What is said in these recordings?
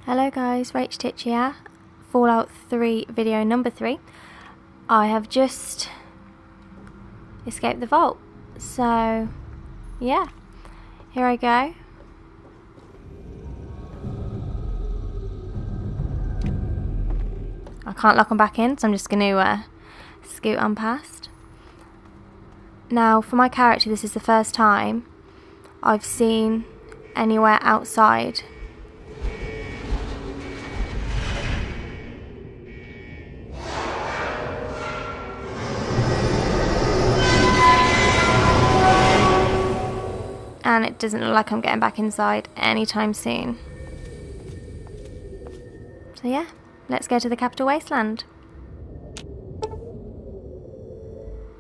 Hello guys, Rach here, Fallout 3 video number 3. I have just escaped the vault, so yeah, here I go. I can't lock them back in, so I'm just going to scoot on past. Now for my character, this is the first time I've seen anywhere outside. And it doesn't look like I'm getting back inside anytime soon. So yeah, let's go to the capital wasteland.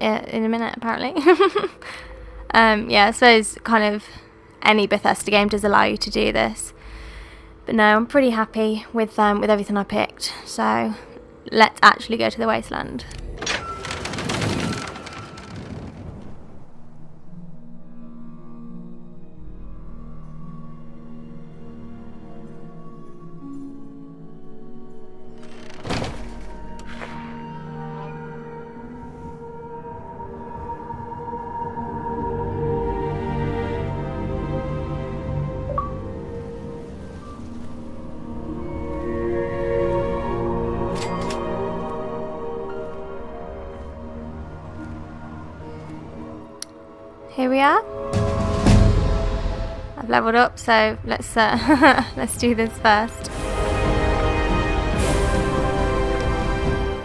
In a minute, apparently. Yeah, I suppose kind of any Bethesda game does allow you to do this. But no, I'm pretty happy with everything I picked. So let's actually go to the wasteland. Here we are. I've leveled up, so let's let's do this first.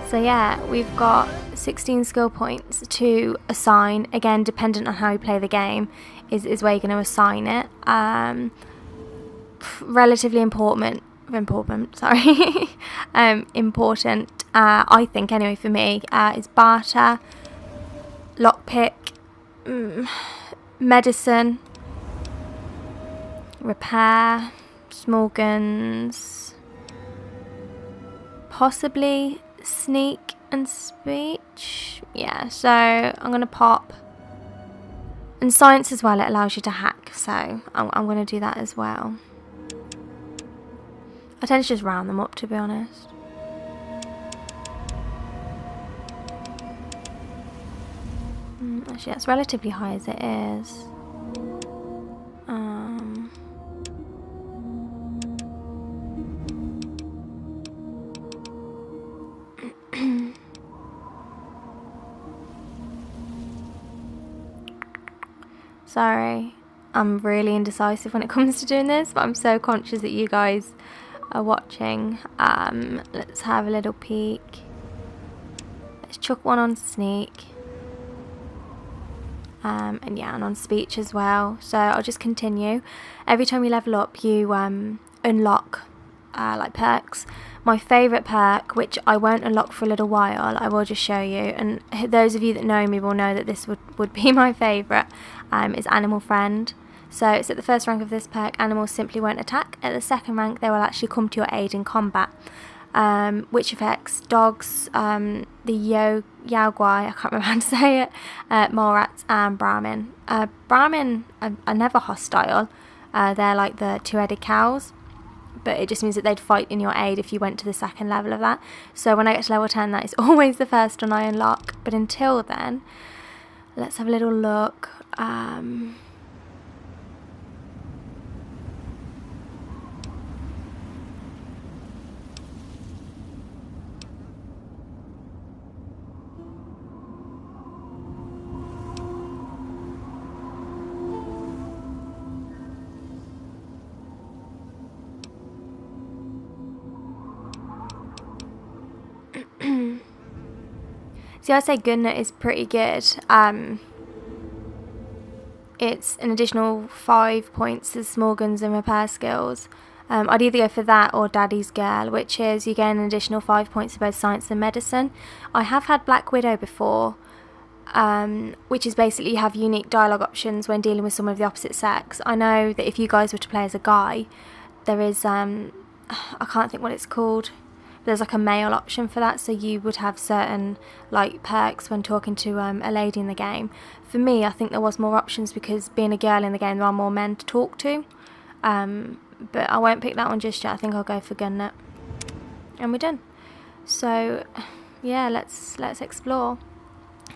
So yeah, we've got 16 skill points to assign. Again, dependent on how you play the game, is where you're going to assign it. Relatively important. Sorry, important. I think anyway for me is barter, lockpick. Medicine, repair, small guns, possibly sneak and speech. Yeah, so I'm going to pop. And science as well, it allows you to hack, so I'm going to do that as well. I tend to just round them up, to be honest. Actually, that's relatively high as it is. Sorry, I'm really indecisive when it comes to doing this, but I'm so conscious that you guys are watching. Let's have a little peek. Let's chuck one on sneak. And yeah, and on speech as well. So I'll just continue. Every time you level up, you unlock like perks. My favourite perk, which I won't unlock for a little while, I will just show you. And those of you that know me will know that this would be my favourite, is Animal Friend. So it's at the first rank of this perk, animals simply won't attack. At the second rank, they will actually come to your aid in combat. Which affects dogs, the Yaogwai, I can't remember how to say it, mole rats and Brahmin. Brahmin are never hostile, they're like the two-headed cows, but it just means that they'd fight in your aid if you went to the second level of that. So when I get to level 10, that is always the first one I unlock, but until then, let's have a little look. See, I say Gunner is pretty good. It's an additional 5 points to small guns and repair skills. I'd either go for that or Daddy's Girl, which is you gain an additional 5 points to both science and medicine. I have had Black Widow before, which is basically you have unique dialogue options when dealing with someone of the opposite sex. I know that if you guys were to play as a guy, there is, I can't think what it's called. There's like a male option for that, so you would have certain like perks when talking to a lady in the game. For me, I think there was more options because being a girl in the game, there are more men to talk to. but I won't pick that one just yet. I think I'll go for gun nut. And we're done. So yeah, let's explore.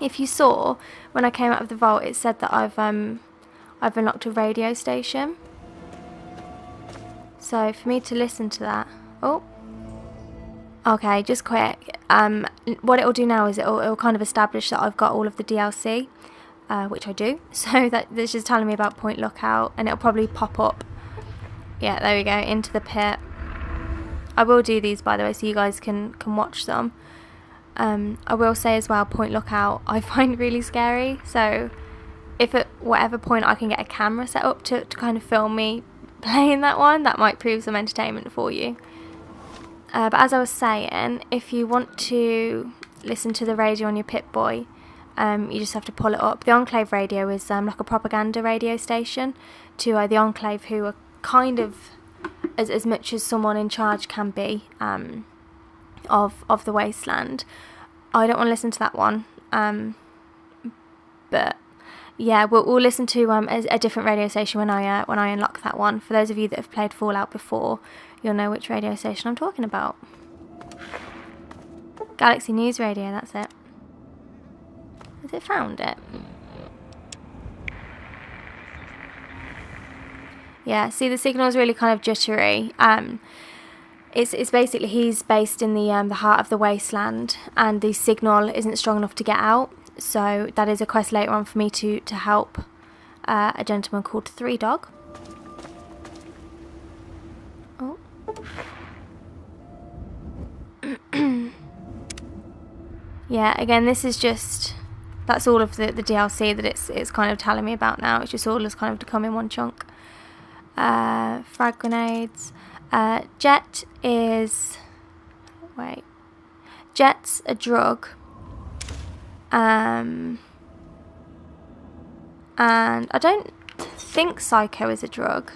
If you saw when I came out of the vault, it said that I've unlocked a radio station. So for me to listen to that, okay, just quick. What it'll do now is it'll kind of establish that I've got all of the DLC, which I do. So that this is telling me about Point Lookout, and it'll probably pop up. Yeah, there we go, into the pit. I will do these, by the way, so you guys can watch them. I will say as well, Point Lookout I find really scary. So if at whatever point I can get a camera set up to kind of film me playing that one, that might prove some entertainment for you. But as I was saying, if you want to listen to the radio on your Pip-Boy, you just have to pull it up. The Enclave radio is like a propaganda radio station to the Enclave, who are kind of as much as someone in charge can be of the wasteland. I don't want to listen to that one, but yeah, we'll listen to a different radio station when I unlock that one. For those of you that have played Fallout before, you'll know which radio station I'm talking about. Galaxy News Radio, that's it. Has it found it? Yeah, see, the signal's really kind of jittery. It's basically, he's based in the heart of the wasteland, and the signal isn't strong enough to get out. So that is a quest later on for me to help a gentleman called Three Dog. Oh. Yeah, again, this is just, that's all of the DLC that it's kind of telling me about now. It's just all has kind of to come in one chunk. Frag grenades. Jet is, Jet's a drug. And I don't think Psycho is a drug.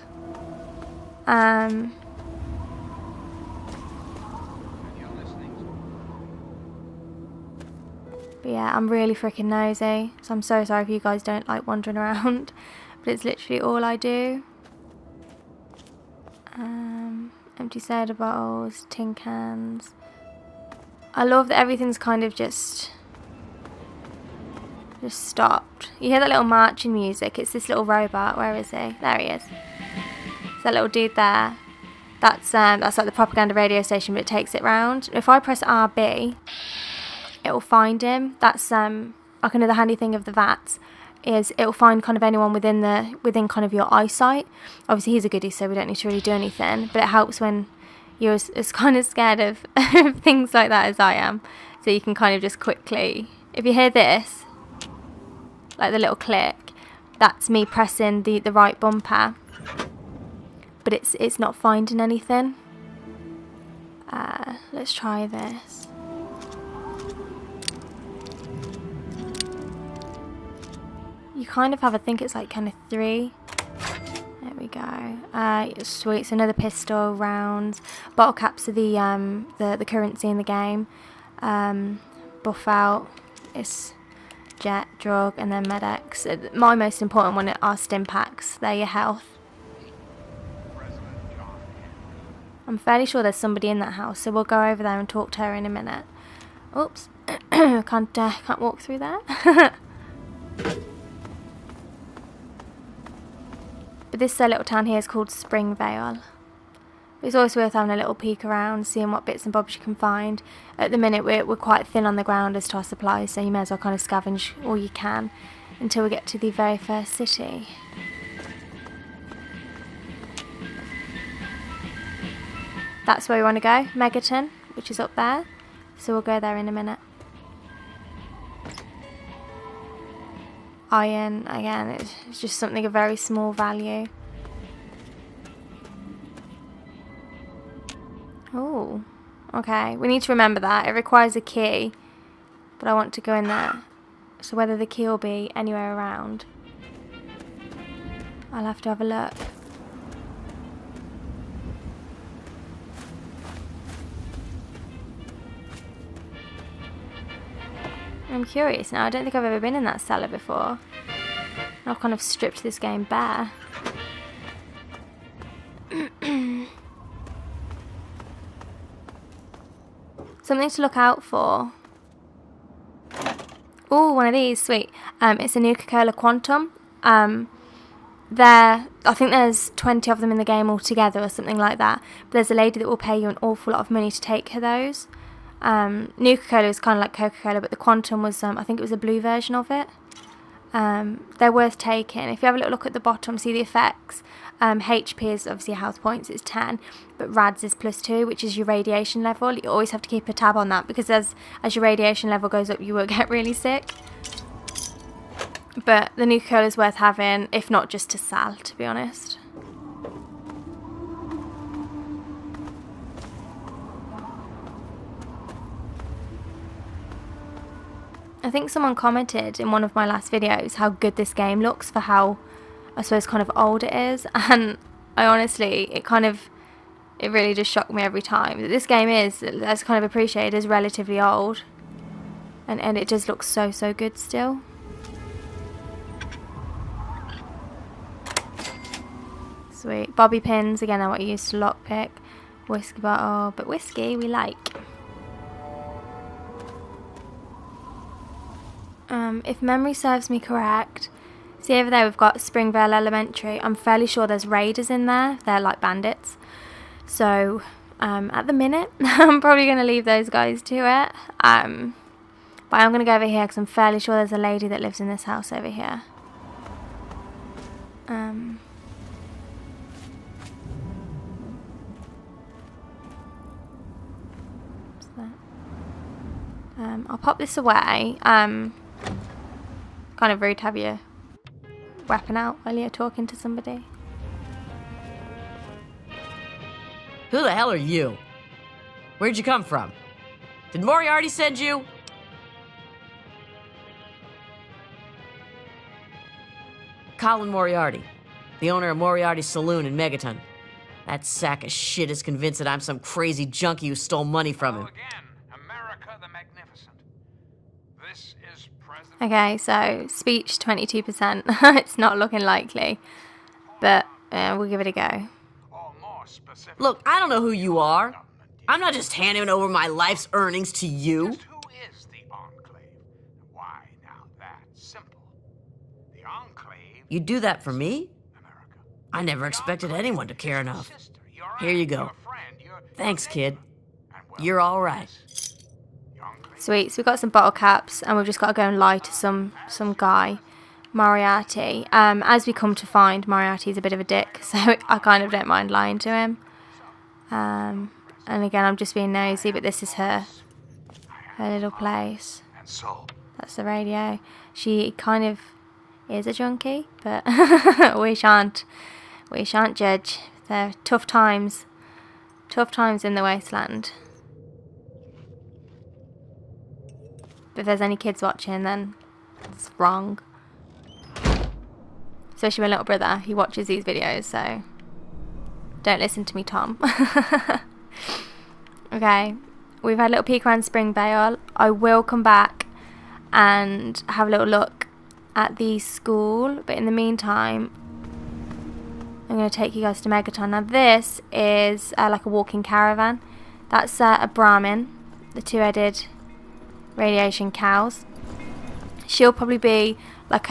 But yeah, I'm really freaking nosy, so I'm so sorry if you guys don't like wandering around, but it's literally all I do. Empty soda bottles, tin cans. I love that everything's kind of just stopped. You hear that little marching music? It's this little robot. Where is he? There he is. It's that little dude there. That's like the propaganda radio station, but it takes it round. If I press RB, it will find him. That's like another handy thing of the VATs, is it will find kind of anyone within kind of your eyesight. Obviously he's a goodie, so we don't need to really do anything, but it helps when you're as kind of scared of things like that as I am. So you can kind of just quickly, if you hear this, like the little click, that's me pressing the right bumper, but it's not finding anything. Let's try this. You kind of have, I think it's like kind of 3. There we go. Sweet. So another pistol, rounds, bottle caps are the currency in the game. Buff out. It's jet, drug, and then Med-X. My most important one are stim packs. They're your health. I'm fairly sure there's somebody in that house, so we'll go over there and talk to her in a minute. Oops. Can't walk through there. But this little town here is called Springvale. It's always worth having a little peek around, seeing what bits and bobs you can find. At the minute we're quite thin on the ground as to our supplies, so you may as well kind of scavenge all you can until we get to the very first city. That's where we want to go, Megaton, which is up there. So we'll go there in a minute. Iron, again, it's just something of very small value. Oh, okay, we need to remember that. It requires a key, but I want to go in there. So whether the key will be anywhere around, I'll have to have a look. I'm curious now. I don't think I've ever been in that cellar before. I've kind of stripped this game bare. Something to look out for. Oh, one of these, sweet. It's a Nuka-Cola Quantum. I think there's 20 of them in the game altogether or something like that. But there's a lady that will pay you an awful lot of money to take her those. Nuka-Cola is kind of like Coca-Cola, but the Quantum was, I think it was a blue version of it. They're worth taking. If you have a little look at the bottom, see the effects. HP is obviously health points, it's 10, but RADS is +2, which is your radiation level. You always have to keep a tab on that, because as your radiation level goes up, you will get really sick. But the Nuka-Cola is worth having, if not just to sell, to be honest. I think someone commented in one of my last videos how good this game looks for how, I suppose, kind of old it is. And I honestly, it really just shocked me every time. This game is, as kind of appreciated, is relatively old. And it does look so, so good still. Sweet. Bobby pins, again, are what you use to lockpick. Whiskey bottle, but whiskey we like. If memory serves me correct, see over there we've got Springvale Elementary. I'm fairly sure there's raiders in there. They're like bandits. So, at the minute, I'm probably going to leave those guys to it. But I'm going to go over here because I'm fairly sure there's a lady that lives in this house over here. What's that? I'll pop this away. Kind of rude to have your weapon out while you're talking to somebody. Who the hell are you? Where'd you come from? Did Moriarty send you? Colin Moriarty, the owner of Moriarty's Saloon in Megaton. That sack of shit is convinced that I'm some crazy junkie who stole money from him. Again, America the Magnificent. This is President... Okay, so speech 22%. It's not looking likely, but we'll give it a go. Or more specific, Look, I don't know who you are. I'm not just handing over my life's earnings to you. just who is the Enclave? Why, now that's simple. The Enclave, You do that for me? America. I never expected anyone to care enough. Sister, your Here you aunt, go. your friend, your Thanks, kid. And well, You're all right. the Enclave Sweet, so we've got some bottle caps, and we've just got to go and lie to some guy, Moriarty. As we come to find, Moriarty's a bit of a dick, so I kind of don't mind lying to him. And again, I'm just being nosy, but this is her little place. and soul. That's the radio. She kind of is a junkie, but we shan't judge. They're tough times in the wasteland. But if there's any kids watching, then it's wrong. Especially my little brother, he watches these videos, so don't listen to me, Tom. Okay, we've had a little peek around Springvale. I will come back and have a little look at the school, but in the meantime, I'm going to take you guys to Megaton. Now this is like a walking caravan. That's a Brahmin, the two-headed radiation cows. She'll probably be like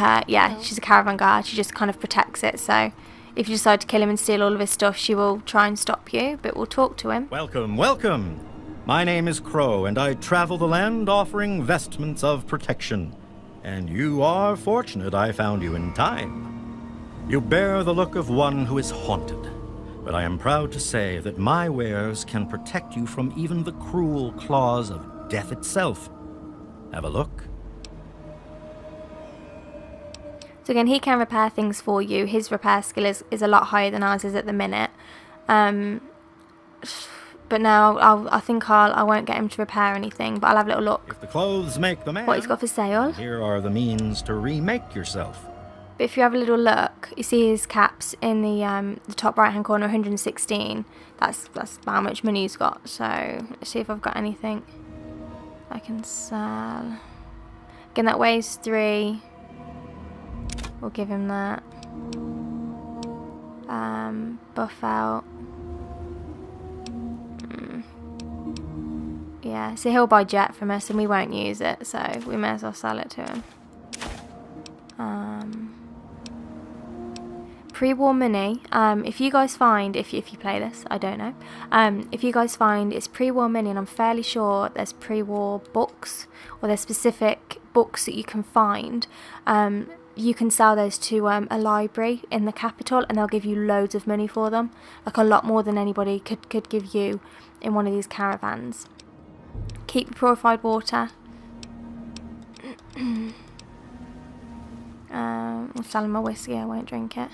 she's a caravan guard. She just kind of protects it, so if you decide to kill him and steal all of his stuff, she will try and stop you, but we'll talk to him. Welcome, welcome. My name is Crow, and I travel the land offering vestments of protection. And you are fortunate I found you in time. You bear the look of one who is haunted, but I am proud to say that my wares can protect you from even the cruel claws of death itself. Have a look. So again, he can repair things for you. His repair skill is a lot higher than ours is at the minute. But now I won't get him to repair anything, but I'll have a little look If the clothes make the man, what he's got for sale. here are the means to remake yourself. But if you have a little look, you see his caps in the top right hand corner, 116. That's how much money he's got. So let's see if I've got anything I can sell. Again, that weighs 3. We'll give him that. Buff out. Yeah, so he'll buy jet from us and we won't use it, so we may as well sell it to him. Pre-war money, if you guys find, if you play this, I don't know, if you guys find it's pre-war money, and I'm fairly sure there's pre-war books, or there's specific books that you can find, you can sell those to a library in the capital, and they'll give you loads of money for them, like a lot more than anybody could give you in one of these caravans. Keep purified water. I'll sell him my whiskey, I won't drink it.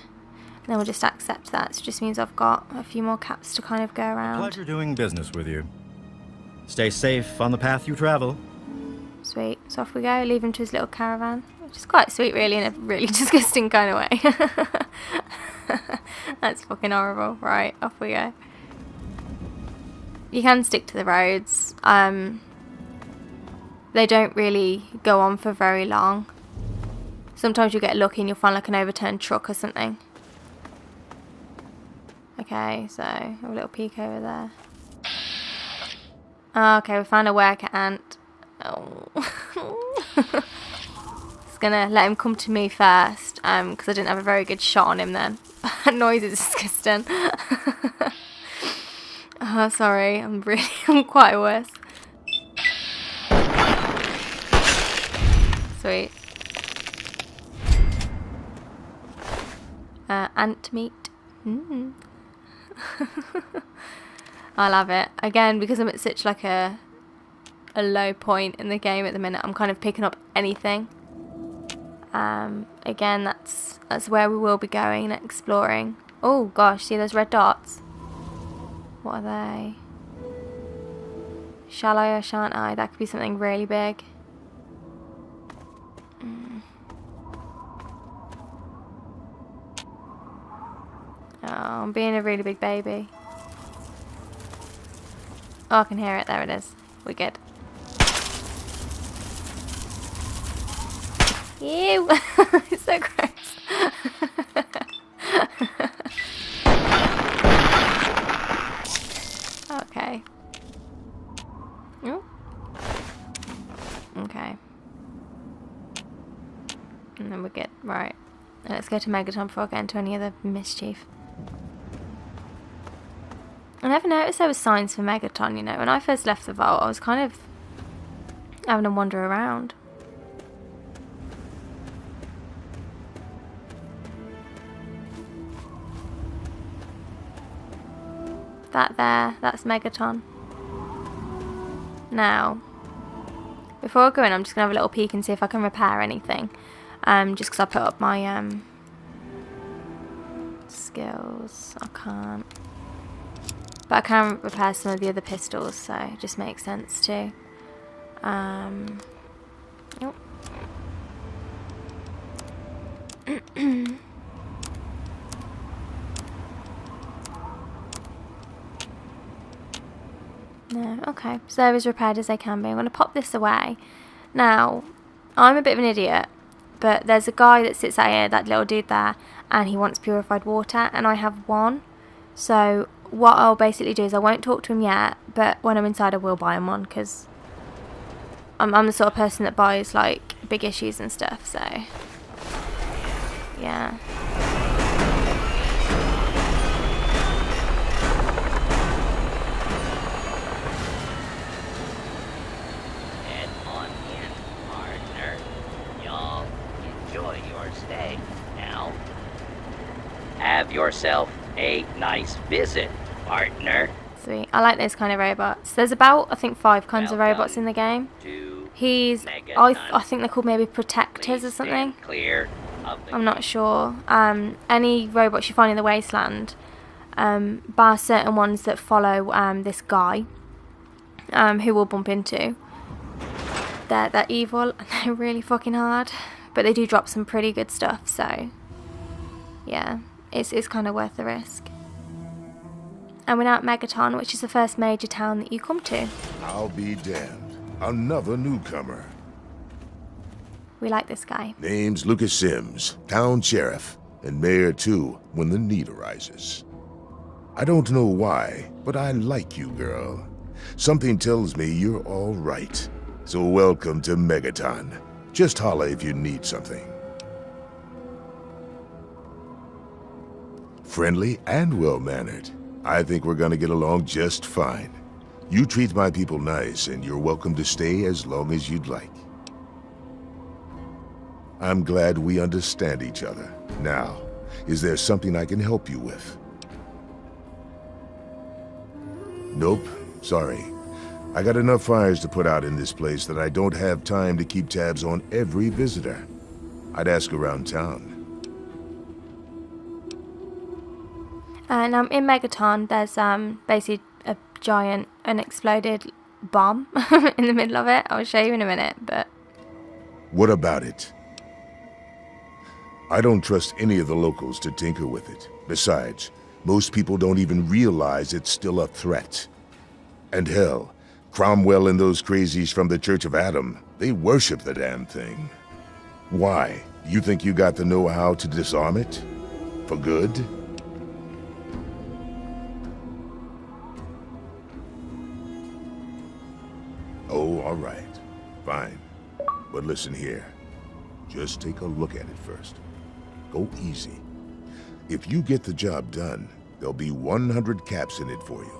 And then we'll just accept that. So it just means I've got a few more caps to kind of go around. Pleasure doing business with you. Stay safe on the path you travel. Sweet. So off we go. Leave him to his little caravan. Which is quite sweet, really, in a really disgusting kind of way. That's fucking horrible. Right, off we go. You can stick to the roads. They don't really go on for very long. Sometimes you get lucky and you'll find like an overturned truck or something. Okay, so have a little peek over there. Oh, okay, we found a worker ant. Oh. Just gonna let him come to me first, because I didn't have a very good shot on him then. That noise is disgusting. Oh, sorry, I'm quite worse. Sweet. Ant meat. I love it. Again, because I'm at such like a low point in the game at the minute, I'm kind of picking up anything. Again, that's where we will be going and exploring. Oh gosh, see those red dots? What are they? Shall I or shan't I? That could be something really big. Oh, I'm being a really big baby. Oh, I can hear it. There it is. We're good. Ew! It's so gross. Okay. Oh. Okay. And then we're good. Right. Let's go to Megaton before I get into any other mischief. I never noticed there was signs for Megaton, you know. When I first left the vault, I was kind of having a wander around. That there, that's Megaton. Now, before I go in, I'm just going to have a little peek and see if I can repair anything. Just because I put up my skills. I can't. But I can repair some of the other pistols, so it just makes sense too. Oh. No, okay. So they're as repaired as they can be. I'm going to pop this away. Now, I'm a bit of an idiot, but there's a guy that sits out here, that little dude there, and he wants purified water, and I have one. So what I'll basically do is I won't talk to him yet, but when I'm inside I will buy him one, because I'm the sort of person that buys like big issues and stuff, so yeah. Head on in, partner. Y'all enjoy your stay now. Have yourself a nice visit, partner. Sweet. I like those kind of robots. There's about, I think, 5 kinds of Welcome robots in the game. to He's, Megaton. I think they're called maybe protectors Please or something. stand clear of the I'm not sure. Any robots you find in the wasteland, bar certain ones that follow this guy, who we'll bump into, they're evil and they're really fucking hard, but they do drop some pretty good stuff. So yeah, it's kind of worth the risk. And we're now at Megaton, which is the first major town that you come to. I'll be damned. Another newcomer. We like this guy. Name's Lucas Sims, town sheriff, and mayor too, when the need arises. I don't know why, but I like you, girl. Something tells me you're all right. So welcome to Megaton. Just holla if you need something. Friendly and well-mannered. I think we're gonna get along just fine. You treat my people nice, and you're welcome to stay as long as you'd like. I'm glad we understand each other. Now, is there something I can help you with? Nope, sorry. I got enough fires to put out in this place that I don't have time to keep tabs on every visitor. I'd ask around town. And in Megaton, there's basically a giant unexploded bomb in the middle of it. I'll show you in a minute, but... What about it? I don't trust any of the locals to tinker with it. Besides, most people don't even realize it's still a threat. And hell, Cromwell and those crazies from the Church of Adam, they worship the damn thing. Why? You think you got the know-how to disarm it? For good? Oh, all right. Fine. But listen here. Just take a look at it first. Go easy. If you get the job done, there'll be 100 caps in it for you.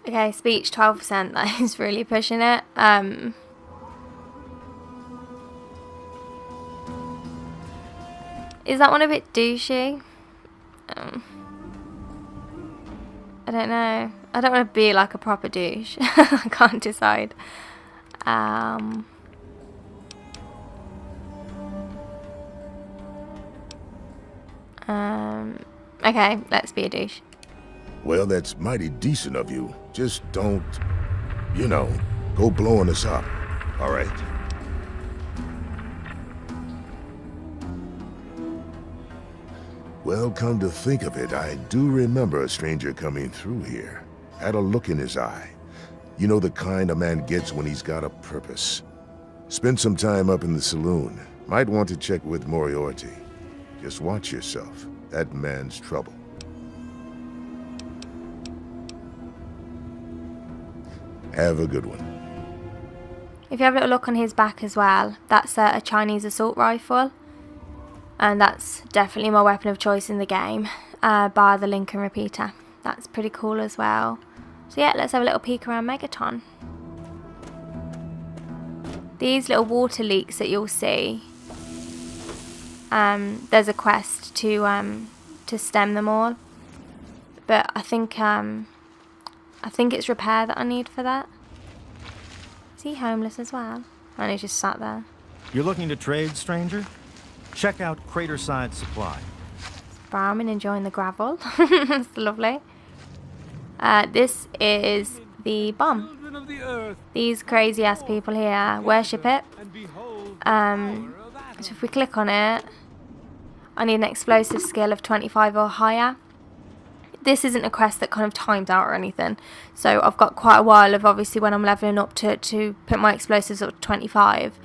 Okay, speech 12%. That is really pushing it. Is that one a bit douchey? I don't know. I don't want to be like a proper douche. I can't decide. Okay, let's be a douche. Well, that's mighty decent of you. Just don't, you know, go blowing us up. All right? Well, come to think of it, I do remember a stranger coming through here. Had a look in his eye. You know, the kind a man gets when he's got a purpose. Spent some time up in the saloon. Might want to check with Moriarty. Just watch yourself. That man's trouble. Have a good one. If you have a little look on his back as well, that's a Chinese assault rifle. And that's definitely my weapon of choice in the game, bar the Lincoln repeater. That's pretty cool as well. So yeah, let's have a little peek around Megaton. These little water leaks that you'll see, there's a quest to stem them all. But I think it's repair that I need for that. Is he homeless as well? And he's just sat there. You're looking to trade, stranger? Check out Craterside Supply. Browman enjoying the gravel. That's lovely. This is the bomb. These crazy ass people here worship it. So if we click on it, I need an explosive skill of 25 or higher. This isn't a quest that kind of times out or anything. So I've got quite a while of obviously when I'm leveling up to put my explosives up to 25.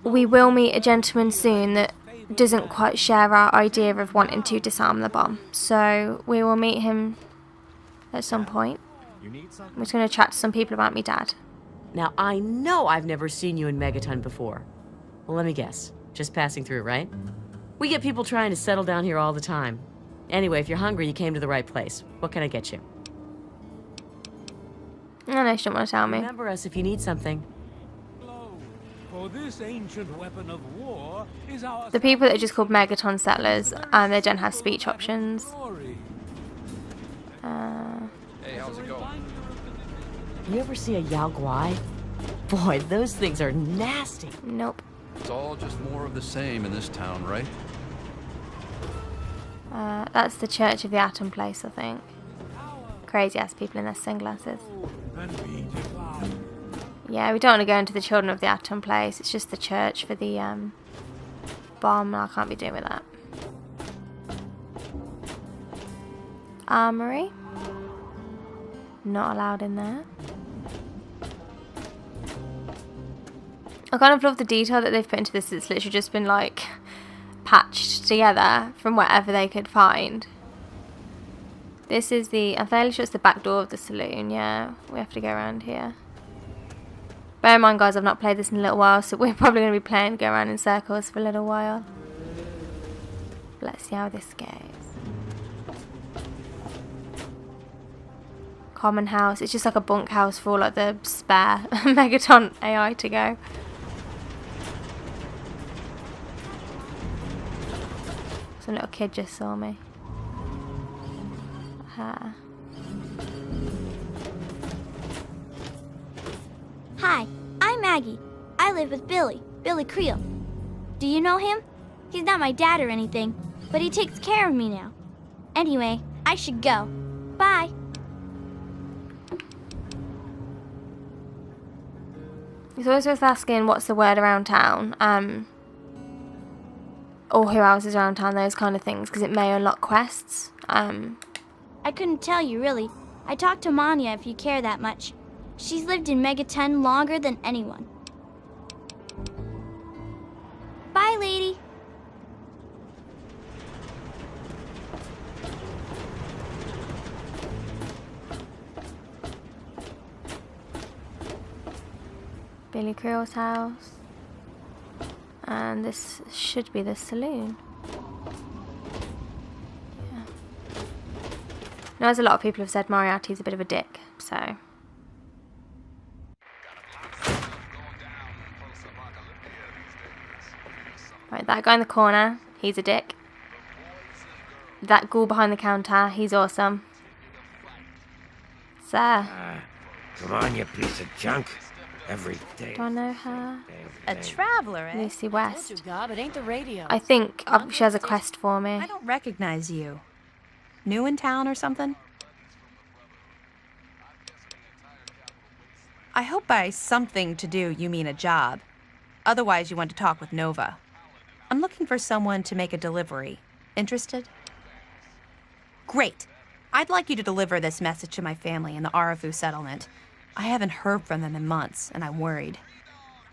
We will meet a gentleman soon that doesn't quite share our idea of wanting to disarm the bomb. So we will meet him at some point. I'm just going to chat to some people about me dad. Now, I know I've never seen you in Megaton before. Well, let me guess. Just passing through, right? We get people trying to settle down here all the time. Anyway, if you're hungry, you came to the right place. What can I get you? No, she don't want to tell me. Remember us if you need something. For this ancient weapon of war is our The people that are just called Megaton settlers, and they don't have speech options. Hey, how's it going? You ever see a Yao Guai? Boy, those things are nasty. Nope. It's all just more of the same in this town, right? That's the Church of the Atom place, I think. Crazy ass people in their sunglasses. Yeah, we don't want to go into the Children of the Atom place. It's just the church for the bomb. I can't be doing with that. Armory. Not allowed in there. I kind of love the detail that they've put into this. It's literally just been like patched together from whatever they could find. This is I'm fairly sure it's the back door of the saloon, yeah. We have to go around here. Bear in mind, guys, I've not played this in a little while, so we're probably going to be playing go around in circles for a little while. Let's see how this goes. Common house. It's just like a bunk house for all like the spare Megaton AI to go. Some little kid just saw me. Hi, I'm Maggie. I live with Billy Creel. Do you know him? He's not my dad or anything, but he takes care of me now. Anyway, I should go. Bye. It's always worth asking what's the word around town, or who else is around town, those kind of things, because it may unlock quests. I couldn't tell you, really. I talked to Manya if you care that much. She's lived in Megaton longer than anyone. Bye, lady. Billy Creel's house. And this should be the saloon. Yeah. Now, as a lot of people have said, Moriarty's a bit of a dick, so... Right, that guy in the corner, he's a dick. That ghoul behind the counter, he's awesome. Sir. Come on, you piece of junk. Every day. Do I know her? A traveler, eh? Lucy West. Told you, Gob, it ain't the radio. I think she has a quest for me. I don't recognize you. New in town or something? I hope by something to do you mean a job. Otherwise, you want to talk with Nova. I'm looking for someone to make a delivery. Interested? Great. I'd like you to deliver this message to my family in the Arafu settlement. I haven't heard from them in months, and I'm worried.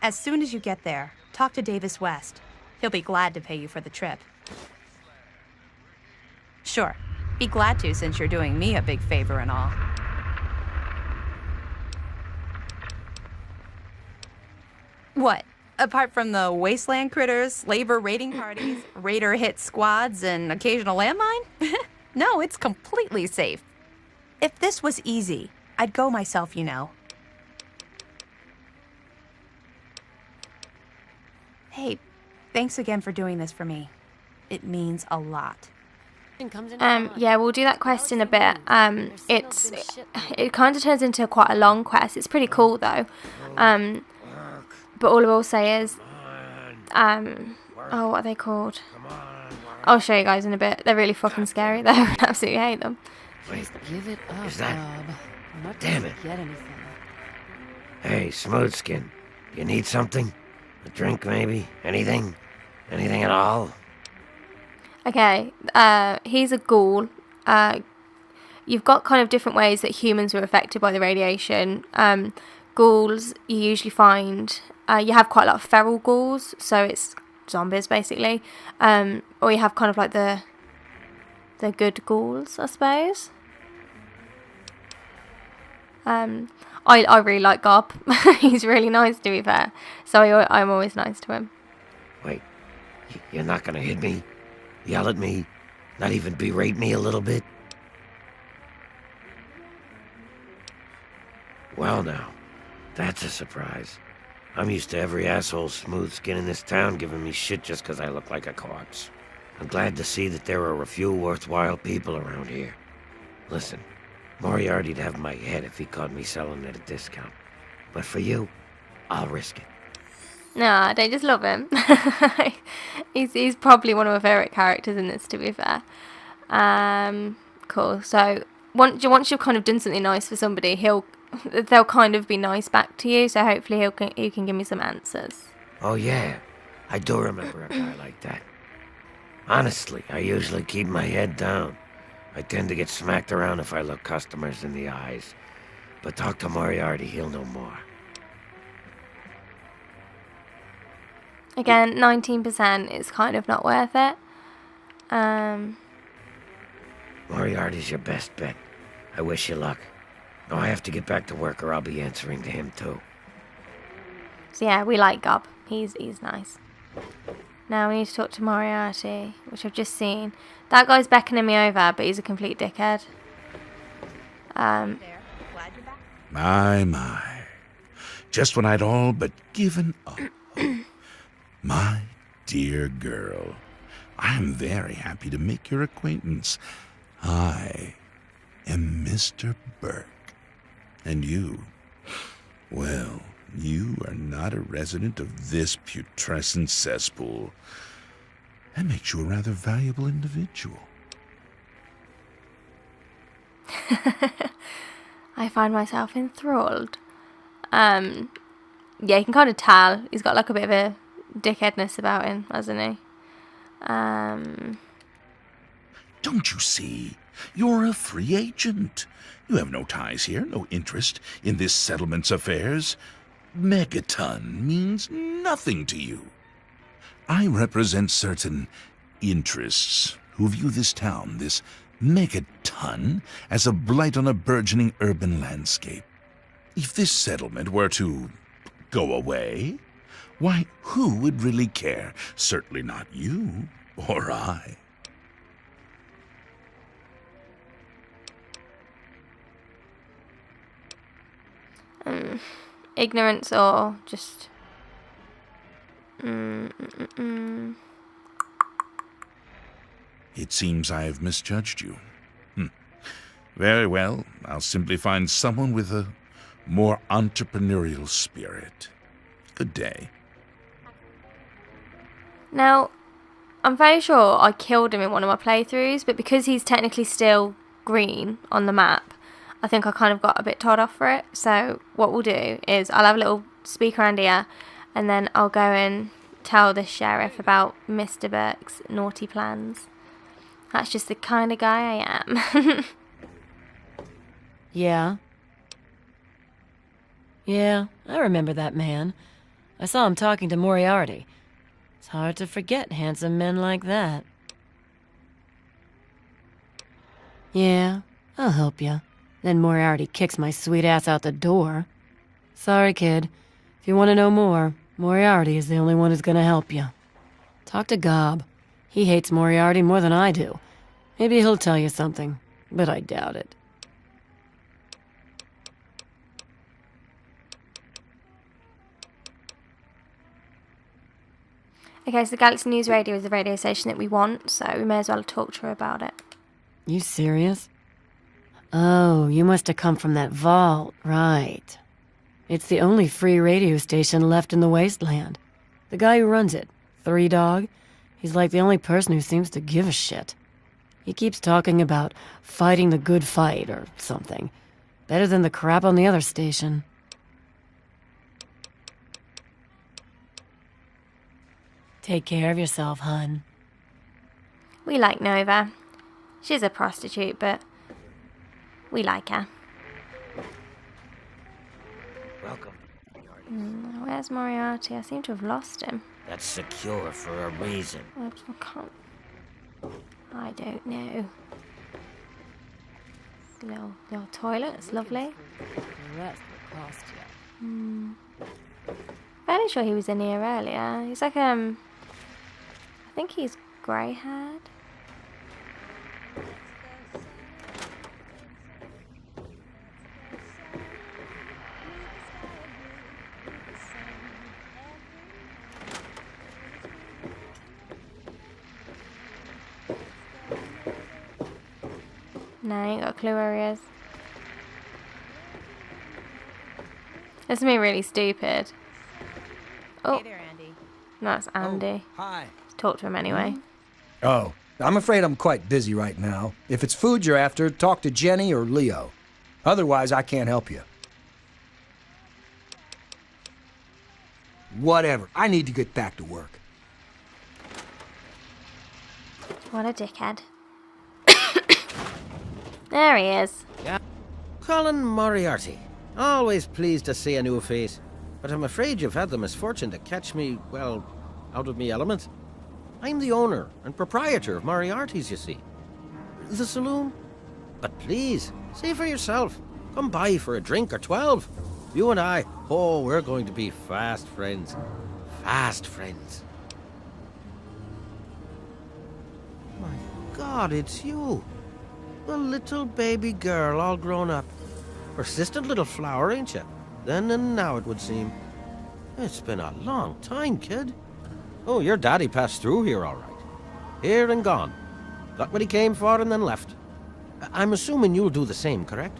As soon as you get there, talk to Davis West. He'll be glad to pay you for the trip. Sure. Be glad to, since you're doing me a big favor and all. What? Apart from the wasteland critters, labor raiding parties, raider hit squads, and occasional landmine? No, it's completely safe. If this was easy, I'd go myself, you know. Hey, thanks again for doing this for me. It means a lot. Yeah, we'll do that quest in a bit. It kind of turns into quite a long quest. It's pretty cool though. But all I will say is, what are they called? I'll show you guys in a bit. They're really fucking scary though. I absolutely hate them. Wait, Give it up, is that... Gob. I'm not Damn gonna it. get anything. Hey, Smoothskin. You need something? A drink, maybe? Anything? Anything at all? Okay, he's a ghoul. You've got kind of different ways that humans were affected by the radiation. Ghouls, you usually find... you have quite a lot of feral ghouls, so it's zombies, basically. Or you have kind of like the good ghouls, I suppose. I really like Gob. He's really nice, to be fair. So I'm always nice to him. Wait, you're not gonna hit me? Yell at me? Not even berate me a little bit? Well now, that's a surprise. I'm used to every asshole smooth skin in this town giving me shit just 'cause I look like a corpse. I'm glad to see that there are a few worthwhile people around here. Listen, Moriarty'd have my head if he caught me selling at a discount. But for you, I'll risk it. Nah, don't just love him. he's probably one of my favourite characters in this, to be fair. Cool. So once you've kind of done something nice for somebody, they'll kind of be nice back to you. So hopefully he can give me some answers. Oh yeah, I do remember a guy like that. Honestly, I usually keep my head down. I tend to get smacked around if I look customers in the eyes. But talk to Moriarty, he'll know more. Again, 19% is kind of not worth it. Moriarty's your best bet. I wish you luck. Now I have to get back to work or I'll be answering to him too. So yeah, we like Gob. He's nice. Now we need to talk to Moriarty, which I've just seen. That guy's beckoning me over, but he's a complete dickhead. My. Just when I'd all but given up. My dear girl, I am very happy to make your acquaintance. I am Mr. Burke. And you, well, you are not a resident of this putrescent cesspool. That makes you a rather valuable individual. I find myself enthralled. Yeah, you can kind of tell. He's got like a bit of a dickheadness about him, hasn't he? Don't you see? You're a free agent. You have no ties here, no interest in this settlement's affairs. Megaton means nothing to you. I represent certain interests who view this town, this Megaton, as a blight on a burgeoning urban landscape. If this settlement were to go away, why, who would really care? Certainly not you or I. Ignorance or just... It seems I have misjudged you. Very well, I'll simply find someone with a more entrepreneurial spirit. Good day. Now, I'm very sure I killed him in one of my playthroughs, but because he's technically still green on the map, I think I kind of got a bit told off for it. So what we'll do is I'll have a little speak around here, and then I'll go and tell the sheriff about Mr. Burke's naughty plans. That's just the kind of guy I am. Yeah. Yeah, I remember that man. I saw him talking to Moriarty. It's hard to forget handsome men like that. Yeah, I'll help you. Then Moriarty kicks my sweet ass out the door. Sorry, kid. If you want to know more, Moriarty is the only one who's gonna help you. Talk to Gob. He hates Moriarty more than I do. Maybe he'll tell you something, but I doubt it. Okay, so Galaxy News Radio is the radio station that we want, so we may as well talk to her about it. You serious? Oh, you must have come from that vault, right. It's the only free radio station left in the wasteland. The guy who runs it, Three Dog, he's like the only person who seems to give a shit. He keeps talking about fighting the good fight or something. Better than the crap on the other station. Take care of yourself, hun. We like Nova. She's a prostitute, but we like her. Welcome. Where's Moriarty? I seem to have lost him. That's secure for a reason. I don't know. Little toilet, it's lovely. The rest will cost you. Fairly sure he was in here earlier. He's like, I think he's grey-haired. No, I ain't got a clue where he is. This is me really stupid. Oh, Hey there, Andy. no, it's Andy. Oh, hi. Talk to him anyway. Oh, I'm afraid I'm quite busy right now. If it's food you're after, talk to Jenny or Leo. Otherwise, I can't help you. Whatever. I need to get back to work. What a dickhead. There he is. Yeah. Colin Moriarty. Always pleased to see a new face. But I'm afraid you've had the misfortune to catch me, well, out of me element. I'm the owner and proprietor of Moriarty's, you see. The saloon? But please, see for yourself. Come by for a drink or 12. You and I, oh, we're going to be fast friends. Fast friends. My God, it's you. The little baby girl all grown up. Persistent little flower, ain't you? Then and now, it would seem. It's been a long time, kid. Oh, your daddy passed through here all right. Here and gone. Got what he came for and then left. I'm assuming you'll do the same, correct?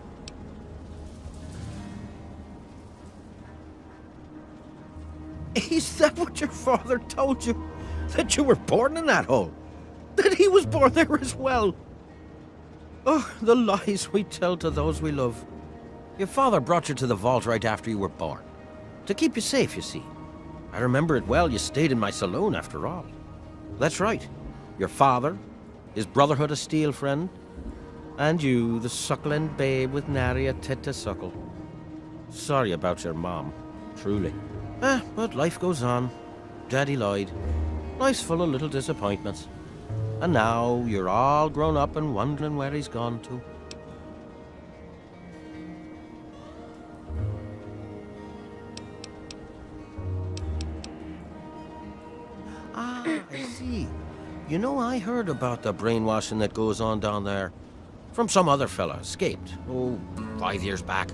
Is that what your father told you? That you were born in that hole? That he was born there as well? Oh, the lies we tell to those we love. Your father brought you to the vault right after you were born. To keep you safe, you see. I remember it well, you stayed in my saloon after all. That's right. Your father, his Brotherhood of Steel friend, and you, the suckling babe with nary a tit to suckle. Sorry about your mom, truly. But life goes on. Daddy lied. Life's full of little disappointments. And now you're all grown up and wondering where he's gone to. I see. You know, I heard about the brainwashing that goes on down there. From some other fella, escaped, 5 years back.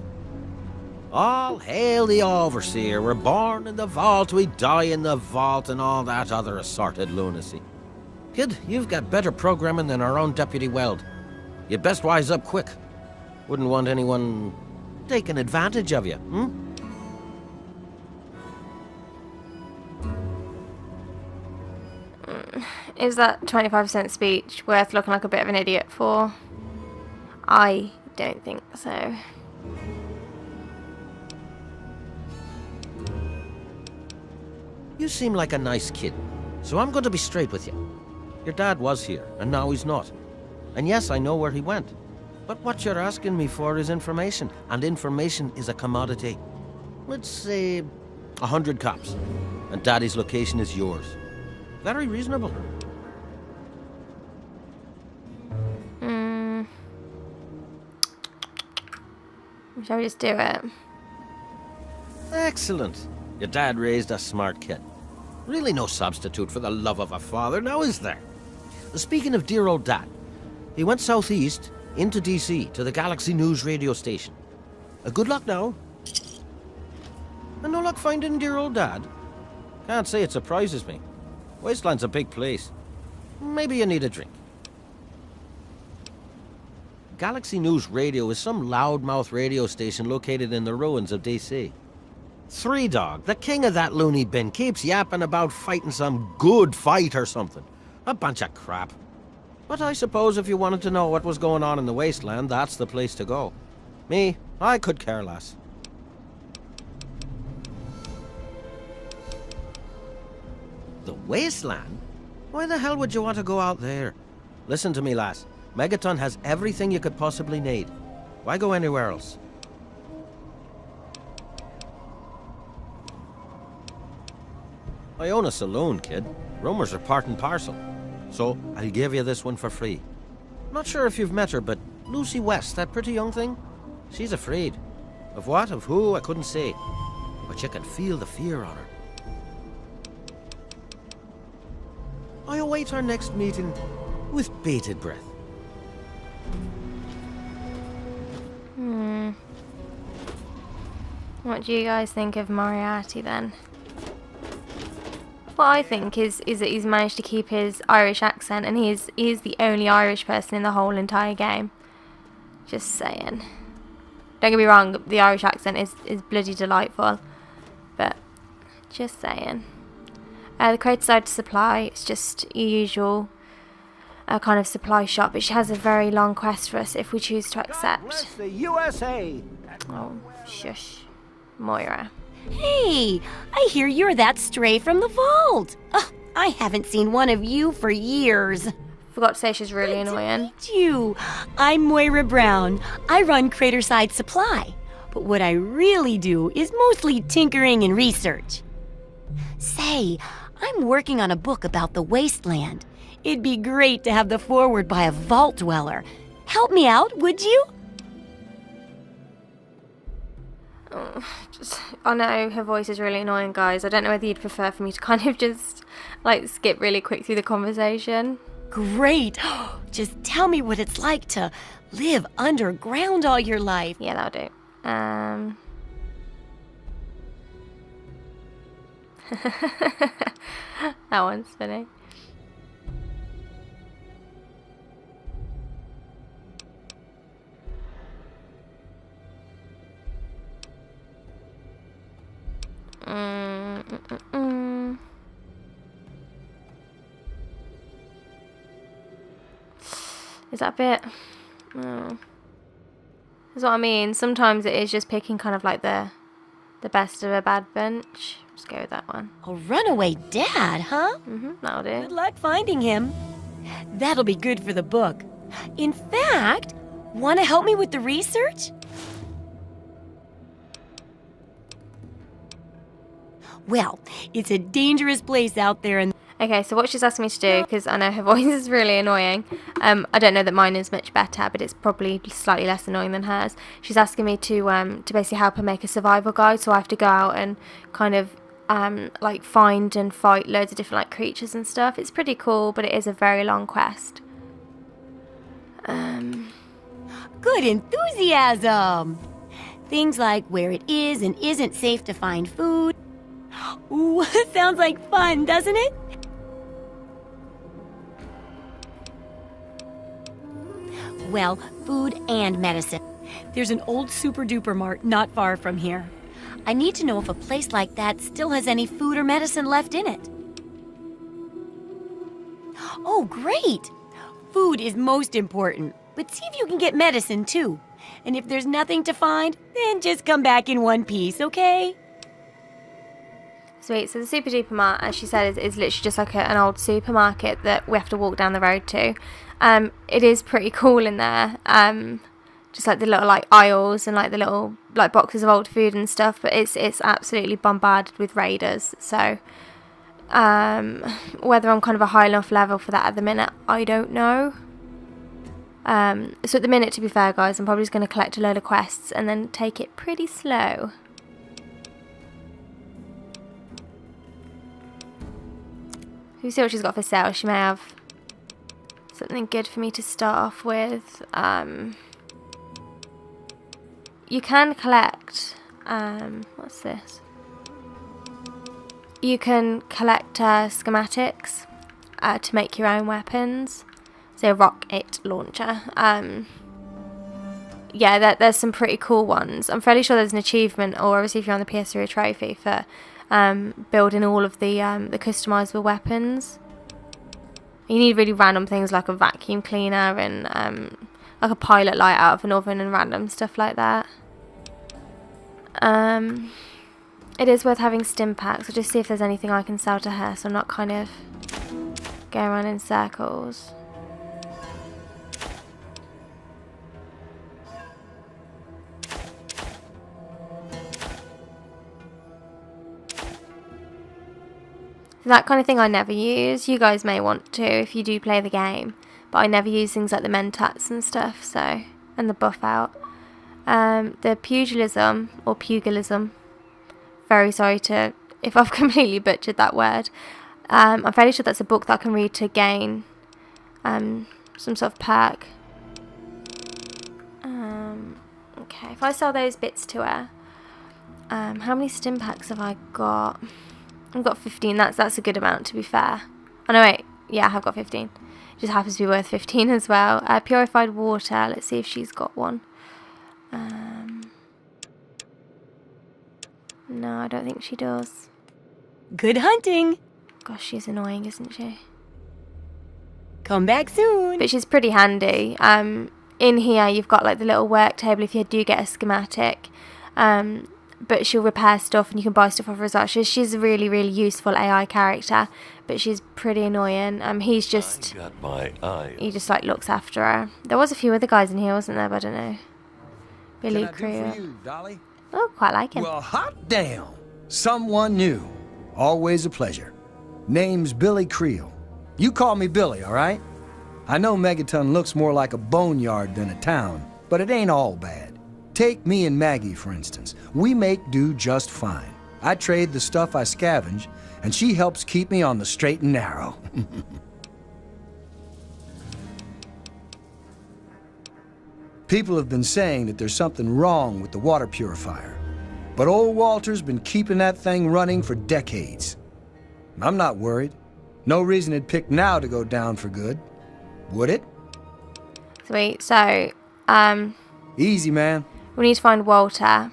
All hail the overseer, we're born in the vault, we die in the vault, and all that other assorted lunacy. Kid, you've got better programming than our own Deputy Weld. You'd best wise up quick. Wouldn't want anyone taking advantage of you, Is that 25-cent speech worth looking like a bit of an idiot for? I don't think so. You seem like a nice kid, so I'm going to be straight with you. Your dad was here, and now he's not. And yes, I know where he went. But what you're asking me for is information, and information is a commodity. Let's say 100 cops, and Daddy's location is yours. Very reasonable. Shall we just do it? Excellent. Your dad raised a smart kid. Really no substitute for the love of a father, now is there? Speaking of dear old Dad, he went southeast into D.C. to the Galaxy News radio station. Good luck now. And no luck finding dear old Dad? Can't say it surprises me. Wasteland's a big place. Maybe you need a drink. Galaxy News Radio is some loudmouth radio station located in the ruins of D.C. Three Dog, the king of that loony bin, keeps yapping about fighting some good fight or something. A bunch of crap. But I suppose if you wanted to know what was going on in the Wasteland, that's the place to go. Me, I could care less. The Wasteland? Why the hell would you want to go out there? Listen to me, lass. Megaton has everything you could possibly need. Why go anywhere else? I own a saloon, kid. Rumors are part and parcel. So, I'll give you this one for free. Not sure if you've met her, but Lucy West, that pretty young thing? She's afraid. Of what? Of who? I couldn't say. But you can feel the fear on her. I await our next meeting with bated breath. What do you guys think of Moriarty then? What I think is that he's managed to keep his Irish accent, and he is the only Irish person in the whole entire game. Just saying. Don't get me wrong, the Irish accent is bloody delightful, but just saying. The Crate Side Supply, it's just your usual kind of supply shop, which has a very long quest for us if we choose to accept. Bless the USA. Oh, shush. Moira. Hey, I hear you're that stray from the vault. I haven't seen one of you for years. Forgot to say she's really annoying. Meet you. I'm Moira Brown. I run Craterside Supply, but what I really do is mostly tinkering and research. Say, I'm working on a book about the Wasteland. It'd be great to have the foreword by a vault dweller. Help me out, would you? I know her voice is really annoying, guys. I don't know whether you'd prefer for me to kind of just, like, skip really quick through the conversation. Great. Just tell me what it's like to live underground all your life. Yeah, that'll do. That one's funny. Is that a bit? Oh. That's what I mean. Sometimes it is just picking kind of like the best of a bad bunch. Let's go with that one. A runaway dad, huh? That'll do. Good luck finding him. That'll be good for the book. In fact, want to help me with the research? Well, it's a dangerous place out there and okay, so what she's asking me to do, because I know her voice is really annoying, I don't know that mine is much better, but it's probably slightly less annoying than hers. She's asking me to basically help her make a survival guide, so I have to go out and kind of like find and fight loads of different like creatures and stuff. It's pretty cool, but it is a very long quest. Good enthusiasm. Things like where it is and isn't safe to find food. Ooh, sounds like fun, doesn't it? Well, food and medicine. There's an old super-duper mart not far from here. I need to know if a place like that still has any food or medicine left in it. Oh, great! Food is most important, but see if you can get medicine too. And if there's nothing to find, then just come back in one piece, okay? Sweet. So the super duper mart, as she said, is literally just like an old supermarket that we have to walk down the road to. It is pretty cool in there. Just like the little like aisles and like the little like boxes of old food and stuff. But it's absolutely bombarded with raiders. So whether I'm kind of a high enough level for that at the minute, I don't know. So at the minute, to be fair, guys, I'm probably just going to collect a load of quests and then take it pretty slow. We see what she's got for sale. She may have something good for me to start off with. You can collect. What's this? You can collect schematics to make your own weapons. So a rocket launcher. Yeah, there's some pretty cool ones. I'm fairly sure there's an achievement, or obviously if you're on the PS3 trophy, for building all of the customizable weapons. You need really random things like a vacuum cleaner and like a pilot light out of an oven and random stuff like that. It is worth having stim packs. I'll just see if there's anything I can sell to her, so I'm not kind of going around in circles. That kind of thing I never use. You guys may want to if you do play the game, but I never use things like the mentats and stuff, so, and the buff out. The pugilism, or pugilism, very sorry if I've completely butchered that word. I'm fairly sure that's a book that I can read to gain some sort of perk. Okay, if I sell those bits to her, how many stim packs have I got? I've got 15. That's a good amount, to be fair. Oh no, wait. Yeah, I have got 15. It just happens to be worth 15 as well. Purified water. Let's see if she's got one. No, I don't think she does. Good hunting. Gosh, she's annoying, isn't she? Come back soon. But she's pretty handy. In here, you've got like the little work table if you do get a schematic. But she'll repair stuff and you can buy stuff off her as well. She's a really, really useful AI character, but she's pretty annoying. He's just... got my eye. He just like looks after her. There was a few other guys in here, wasn't there? But I don't know. Billy Creel. Oh, quite like him. Well, hot damn. Someone new. Always a pleasure. Name's Billy Creel. You call me Billy, all right? I know Megaton looks more like a boneyard than a town, but it ain't all bad. Take me and Maggie, for instance. We make do just fine. I trade the stuff I scavenge, and she helps keep me on the straight and narrow. People have been saying that there's something wrong with the water purifier, but old Walter's been keeping that thing running for decades. I'm not worried. No reason it'd pick now to go down for good, would it? Sweet. So, Easy, man. we need to find Walter.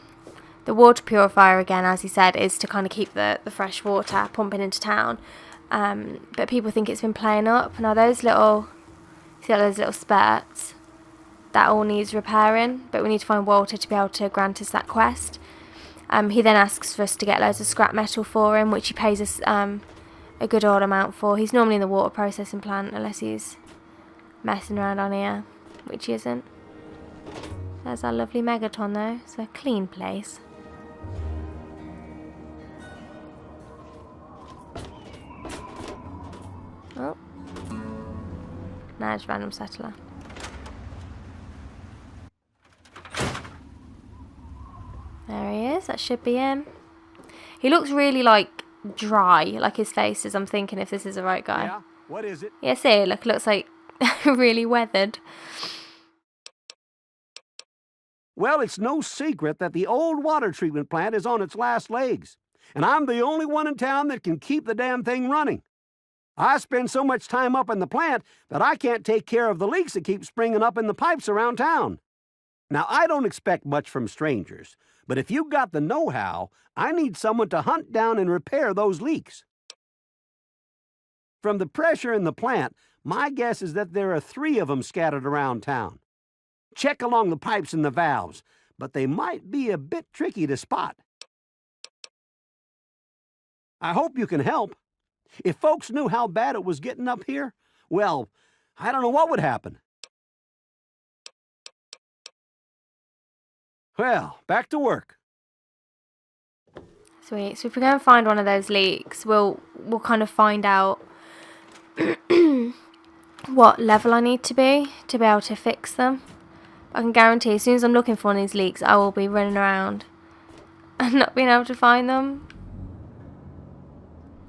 The water purifier, again, as he said, is to kind of keep the fresh water pumping into town. But people think it's been playing up. Now, those little spurts, that all needs repairing, but we need to find Walter to be able to grant us that quest. He then asks for us to get loads of scrap metal for him, which he pays us a good old amount for. He's normally in the water processing plant, unless he's messing around on here, which he isn't. There's our lovely Megaton though. It's a clean place. Oh. Nah, it's random settler. There he is. That should be him. He looks really, like, dry, like his face is. I'm thinking if this is the right guy. Yeah? What is it? Yeah, see, look, looks like really weathered. Well, it's no secret that the old water treatment plant is on its last legs, and I'm the only one in town that can keep the damn thing running. I spend so much time up in the plant that I can't take care of the leaks that keep springing up in the pipes around town. Now, I don't expect much from strangers, but if you got the know-how, I need someone to hunt down and repair those leaks. From the pressure in the plant, my guess is that there are 3 of them scattered around town. Check along the pipes and the valves, but they might be a bit tricky to spot. I hope you can help. If folks knew how bad it was getting up here, well, I don't know what would happen. Well, back to work. Sweet. So if we go and find one of those leaks, we'll kind of find out what level I need to be able to fix them. I can guarantee as soon as I'm looking for one of these leaks, I will be running around and not being able to find them.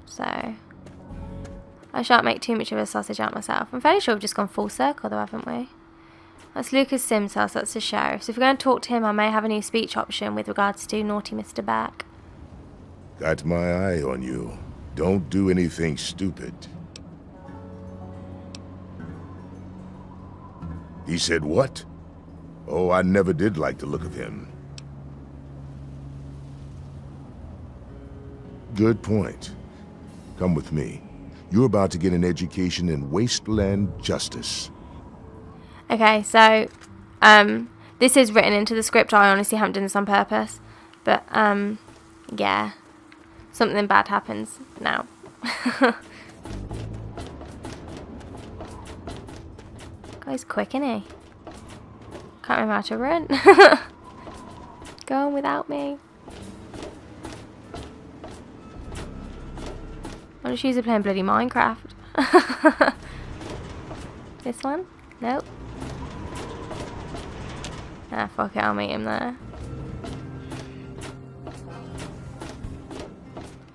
So I shan't make too much of a sausage out myself. I'm fairly sure we've just gone full circle though, haven't we? That's Lucas Sims' house, that's the sheriff. So if we're going to talk to him, I may have a new speech option with regards to naughty Mr. Beck. Got my eye on you. Don't do anything stupid. He said what? Oh, I never did like the look of him. Good point. Come with me. You're about to get an education in wasteland justice. Okay, so this is written into the script. I honestly haven't done this on purpose, but yeah, something bad happens now. Guy's quick, isn't he? Can't remember how to run. Go on without me. I'm just usually playing bloody Minecraft. This one? Nope. Ah, fuck it, I'll meet him there.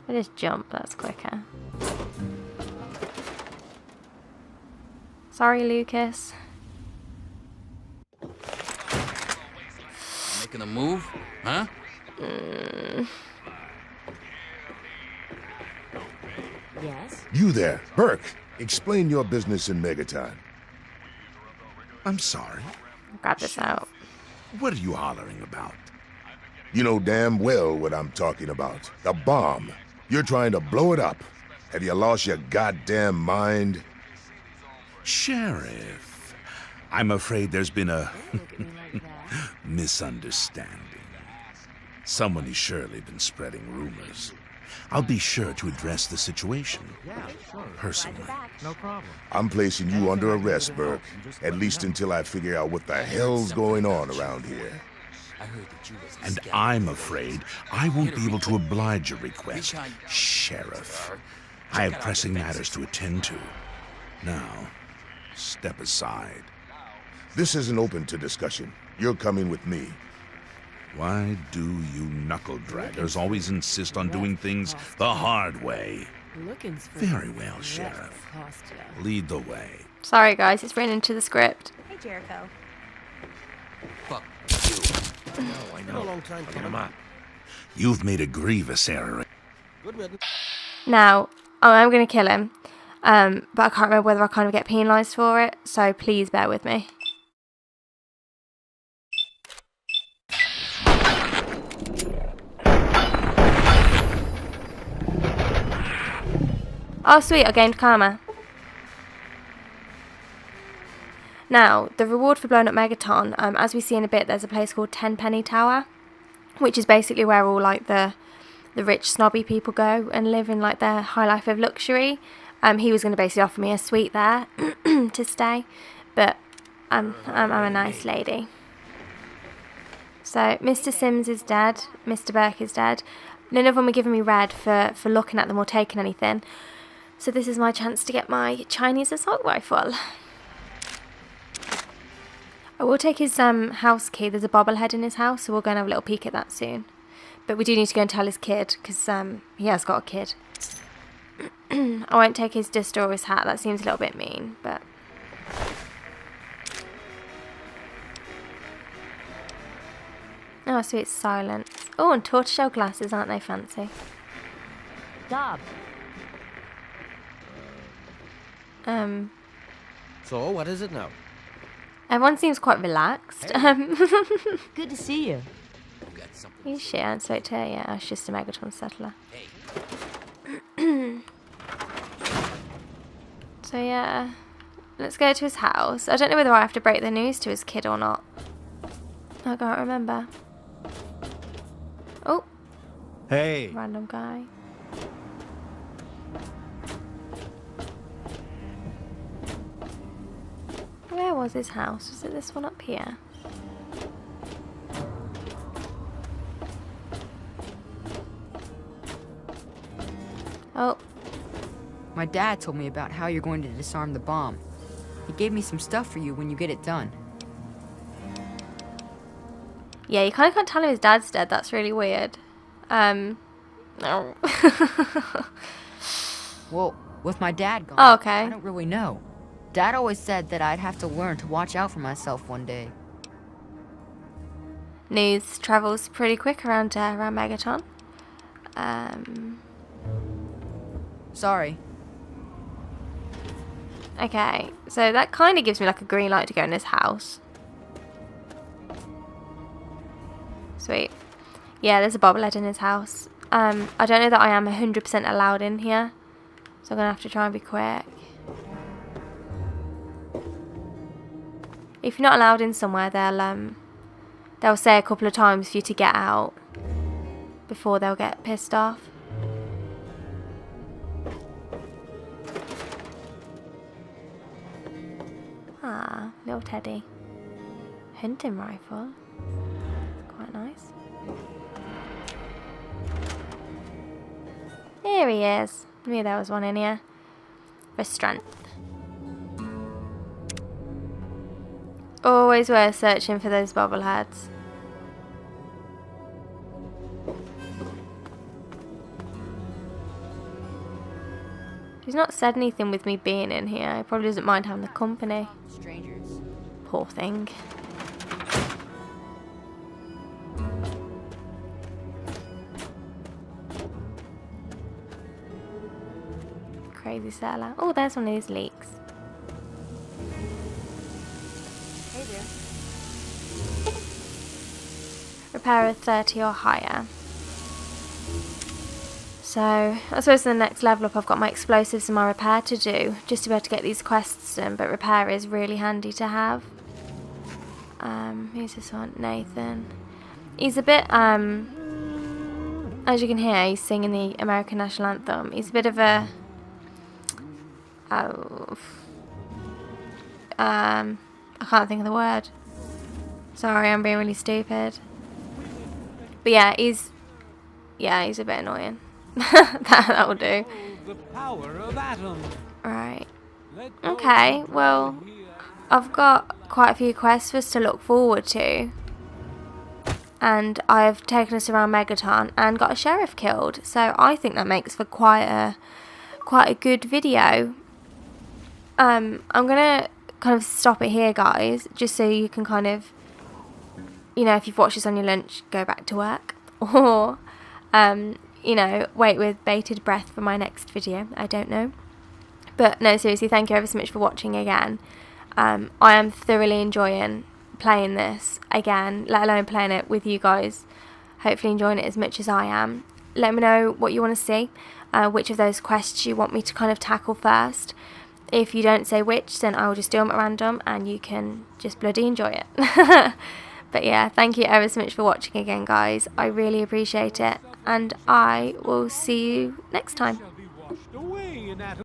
I just jump, that's quicker. Sorry, Lucas. Making a move? Huh? Yes? You there, Burke. Explain your business in Megaton. I'm sorry. Grab this out. What are you hollering about? You know damn well what I'm talking about. The bomb. You're trying to blow it up. Have you lost your goddamn mind? Sheriff, I'm afraid there's been a misunderstanding. Someone has surely been spreading rumors. I'll be sure to address the situation personally. No problem. I'm placing you under arrest, Burke. At least until I figure out what the hell's going on around here. And I'm afraid I won't be able to oblige your request, Sheriff. I have pressing matters to attend to. Now, step aside. This isn't open to discussion. You're coming with me. Why do you knuckle-draggers always insist on doing things the hard way? Very well, Sheriff. Lead the way. Sorry, guys, it's written into the script. Hey, Jericho. Fuck you. I know. Been a long time Get coming. him up. You've made a grievous error. Good riddance. Now, I'm going to kill him, but I can't remember whether I kind of get penalised for it, so please bear with me. Oh sweet, I gained karma. Now, the reward for blowing up Megaton, as we see in a bit, there's a place called Tenpenny Tower, which is basically where all like the rich snobby people go and live in like their high life of luxury. He was going to basically offer me a suite there to stay, but I'm a nice lady. So Mr. Sims is dead, Mr. Burke is dead. None of them were giving me red for looking at them or taking anything. So this is my chance to get my Chinese assault rifle. I will take his house key. There's a bobblehead in his house, so we'll go and have a little peek at that soon. But we do need to go and tell his kid, because he has got a kid. I won't take his duster or his hat. That seems a little bit mean, but... Oh, so it's silence. Oh, and tortoiseshell glasses, aren't they fancy? Dob. So, what is it now? Everyone seems quite relaxed. Good to see you. You shit, I spoke to her. Yeah, I was just a Megaton settler. So yeah, let's go to his house. I don't know whether I have to break the news to his kid or not. I can't remember. Oh. Hey. Random guy. Where was his house? Was it this one up here? Oh. My dad told me about how you're going to disarm the bomb. He gave me some stuff for you when you get it done. Yeah, you kind of can't tell him his dad's dead. That's really weird. No. Well, with my dad gone, Oh, okay. I don't really know. Dad always said that I'd have to learn to watch out for myself one day. News travels pretty quick around Megaton. Sorry. Okay, so that kind of gives me like a green light to go in his house. Sweet. Yeah, there's a bobblehead in his house. I don't know that I am 100% allowed in here, so I'm gonna have to try and be quick. If you're not allowed in somewhere, they'll say a couple of times for you to get out before they'll get pissed off. Ah, little teddy. Hunting rifle. Quite nice. Here he is. Knew there was one in here. For strength. Always worth searching for those bobbleheads. He's not said anything with me being in here. He probably doesn't mind having the company. Strangers. Poor thing. Crazy settler. Oh, there's one of these leaks. Hey there. Repair of 30 or higher. So, I suppose in the next level up I've got my explosives and my repair to do, just to be able to get these quests done, but repair is really handy to have. Who's this one? Nathan. He's a bit, as you can hear, he's singing the American National Anthem. He's a bit of a... I can't think of the word. Sorry, I'm being really stupid. But yeah, he's a bit annoying. That'll do. The power of atoms. Right. Okay, well, I've got quite a few quests for us to look forward to. And I've taken us around Megaton and got a sheriff killed. So I think that makes for quite a good video. I'm gonna kind of stop it here, guys, just so you can kind of, you know, if you've watched this on your lunch, go back to work, or you know, wait with bated breath for my next video. I don't know. But no, seriously, thank you ever so much for watching again. I am thoroughly enjoying playing this again, let alone playing it with you guys. Hopefully enjoying it as much as I am. Let me know what you want to see, which of those quests you want me to kind of tackle first. If you don't say which, then I will just do them at random and you can just bloody enjoy it. But yeah, thank you ever so much for watching again, guys. I really appreciate it, and I will see you next time.